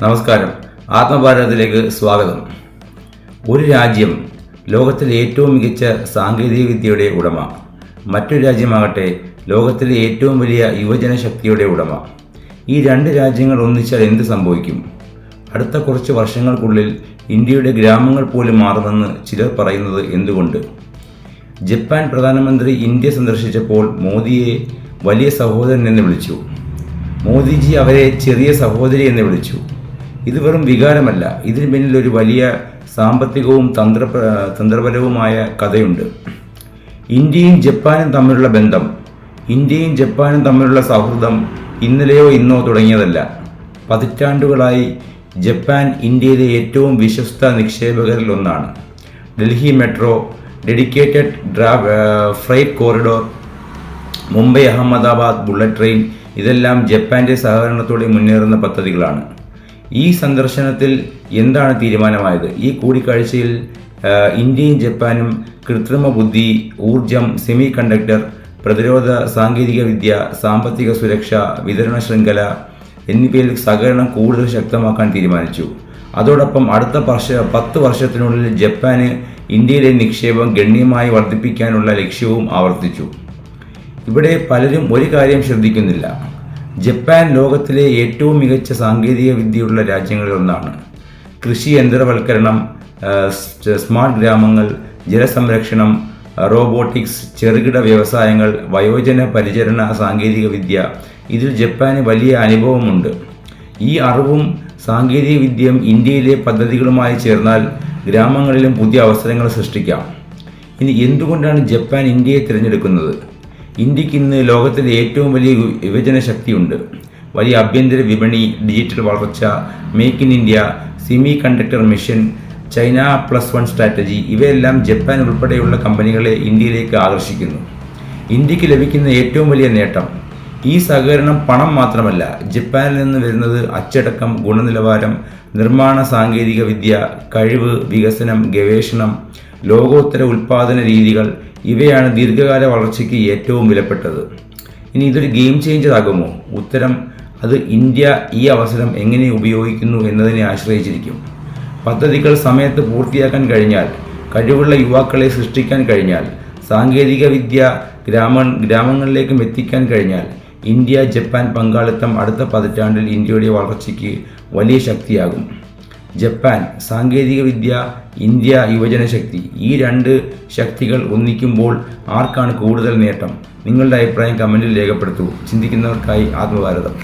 നമസ്കാരം. ആത്മഭാരതത്തിലേക്ക് സ്വാഗതം. ഒരു രാജ്യം ലോകത്തിലെ ഏറ്റവും മികച്ച സാങ്കേതികവിദ്യയുടെ ഉടമ, മറ്റൊരു രാജ്യമാകട്ടെ ലോകത്തിലെ ഏറ്റവും വലിയ യുവജന ശക്തിയുടെ ഉടമ. ഈ രണ്ട് രാജ്യങ്ങൾ ഒന്നിച്ചാൽ എന്ത് സംഭവിക്കും? അടുത്ത കുറച്ച് വർഷങ്ങൾക്കുള്ളിൽ ഇന്ത്യയുടെ ഗ്രാമങ്ങൾ പോലും മാറുമെന്ന് ചിലർ പറയുന്നത് എന്തുകൊണ്ട്? ജപ്പാൻ പ്രധാനമന്ത്രി ഇന്ത്യ സന്ദർശിച്ചപ്പോൾ മോദിയെ വലിയ സഹോദരൻ എന്ന് വിളിച്ചു. മോദിജി അവരെ ചെറിയ സഹോദരി എന്ന് വിളിച്ചു. ഇത് വെറും വികാരമല്ല, ഇതിന് പിന്നിൽ ഒരു വലിയ സാമ്പത്തികവും തന്ത്രപരവുമായ കഥയുണ്ട്. ഇന്ത്യയും ജപ്പാനും തമ്മിലുള്ള ബന്ധം, ഇന്ത്യയും ജപ്പാനും തമ്മിലുള്ള സൗഹൃദം ഇന്നലെയോ ഇന്നോ തുടങ്ങിയതല്ല. പതിറ്റാണ്ടുകളായി ജപ്പാൻ ഇന്ത്യയിലെ ഏറ്റവും വിശ്വസ്ത നിക്ഷേപകരിൽ ഒന്നാണ്. Delhi metro, dedicated freight corridor, Mumbai Ahmedabad bullet train, ഇതെല്ലാം ജപ്പാന്റെ സഹകരണത്തോടെ മുന്നേറുന്ന പദ്ധതികളാണ്. ഈ സന്ദർശനത്തിൽ എന്താണ് തീരുമാനമായത്? ഈ കൂടിക്കാഴ്ചയിൽ ഇന്ത്യയും ജപ്പാനും കൃത്രിമ ബുദ്ധി, ഊർജം, സെമി കണ്ടക്ടർ, പ്രതിരോധ സാങ്കേതിക വിദ്യ, സാമ്പത്തിക സുരക്ഷ, വിതരണ ശൃംഖല എന്നിവയിൽ സഹകരണം കൂടുതൽ ശക്തമാക്കാൻ തീരുമാനിച്ചു. അതോടൊപ്പം അടുത്ത 10 വർഷത്തിനുള്ളിൽ ജപ്പാന് ഇന്ത്യയിലെ നിക്ഷേപം ഗണ്യമായി വർദ്ധിപ്പിക്കാനുള്ള ലക്ഷ്യവും ആവർത്തിച്ചു. ഇവിടെ പലരും ഒരു കാര്യം ശ്രദ്ധിക്കുന്നില്ല. ജപ്പാൻ ലോകത്തിലെ ഏറ്റവും മികച്ച സാങ്കേതിക വിദ്യയുള്ള രാജ്യങ്ങളിൽ ഒന്നാണ്. കൃഷി യന്ത്രവൽക്കരണം, സ്മാർട്ട് ഗ്രാമങ്ങൾ, ജലസംരക്ഷണം, റോബോട്ടിക്സ്, ചെറുകിട വ്യവസായങ്ങൾ, വയോജന പരിചരണ സാങ്കേതിക വിദ്യ, ഇതിൽ ജപ്പാന് വലിയ അനുഭവമുണ്ട്. ഈ അറിവും സാങ്കേതിക വിദ്യയും ഇന്ത്യയിലെ പദ്ധതികളുമായി ചേർന്നാൽ ഗ്രാമങ്ങളിലും പുതിയ അവസരങ്ങൾ സൃഷ്ടിക്കാം. ഇനി എന്തുകൊണ്ടാണ് ജപ്പാൻ ഇന്ത്യയെ തിരഞ്ഞെടുക്കുന്നത്? ഇന്ത്യക്ക് ഇന്ന് ലോകത്തിലെ ഏറ്റവും വലിയ യുവജന ശക്തിയുണ്ട്. വലിയ ആഭ്യന്തര വിപണി, ഡിജിറ്റൽ വളർച്ച, make in India, semi conductor mission, China +1 strategy, ഇവയെല്ലാം ജപ്പാൻ ഉൾപ്പെടെയുള്ള കമ്പനികളെ ഇന്ത്യയിലേക്ക് ആകർഷിക്കുന്നു. ഇന്ത്യക്ക് ലഭിക്കുന്ന ഏറ്റവും വലിയ നേട്ടം ഈ സഹകരണം പണം മാത്രമല്ല, ജപ്പാനിൽ നിന്ന് വരുന്നത് അച്ചടക്കം, ഗുണനിലവാരം, നിർമ്മാണ സാങ്കേതിക വിദ്യ, കഴിവ്, വികസനം, ഗവേഷണം, ലോകോത്തര ഉൽപ്പാദന രീതികൾ, ഇവയാണ് ദീർഘകാല വളർച്ചയ്ക്ക് ഏറ്റവും വിലപ്പെട്ടത്. ഇനി ഇതൊരു ഗെയിം ചേഞ്ചർ ആകുമോ? ഉത്തരം, അത് ഇന്ത്യ ഈ അവസരം എങ്ങനെ ഉപയോഗിക്കുന്നു എന്നതിനെ ആശ്രയിച്ചിരിക്കും. പദ്ധതികൾ സമയത്ത് പൂർത്തിയാക്കാൻ കഴിഞ്ഞാൽ, കഴിവുള്ള യുവാക്കളെ സൃഷ്ടിക്കാൻ കഴിഞ്ഞാൽ, സാങ്കേതിക വിദ്യ ഗ്രാമങ്ങളിലേക്കും എത്തിക്കാൻ കഴിഞ്ഞാൽ, ഇന്ത്യ ജപ്പാൻ പങ്കാളിത്തം അടുത്ത പതിറ്റാണ്ടിൽ ഇന്ത്യയുടെ വളർച്ചയ്ക്ക് വലിയ ശക്തിയാകും. ജപ്പാൻ സാങ്കേതിക വിദ്യ, ഇന്ത്യ യുവജന ശക്തി, ഈ രണ്ട് ശക്തികൾ ഒന്നിക്കുമ്പോൾ ആർക്കാണ് കൂടുതൽ നേട്ടം? നിങ്ങളുടെ അഭിപ്രായം കമൻറ്റിൽ രേഖപ്പെടുത്തൂ. ചിന്തിക്കുന്നവർക്കായി ആത്മഭാരതം.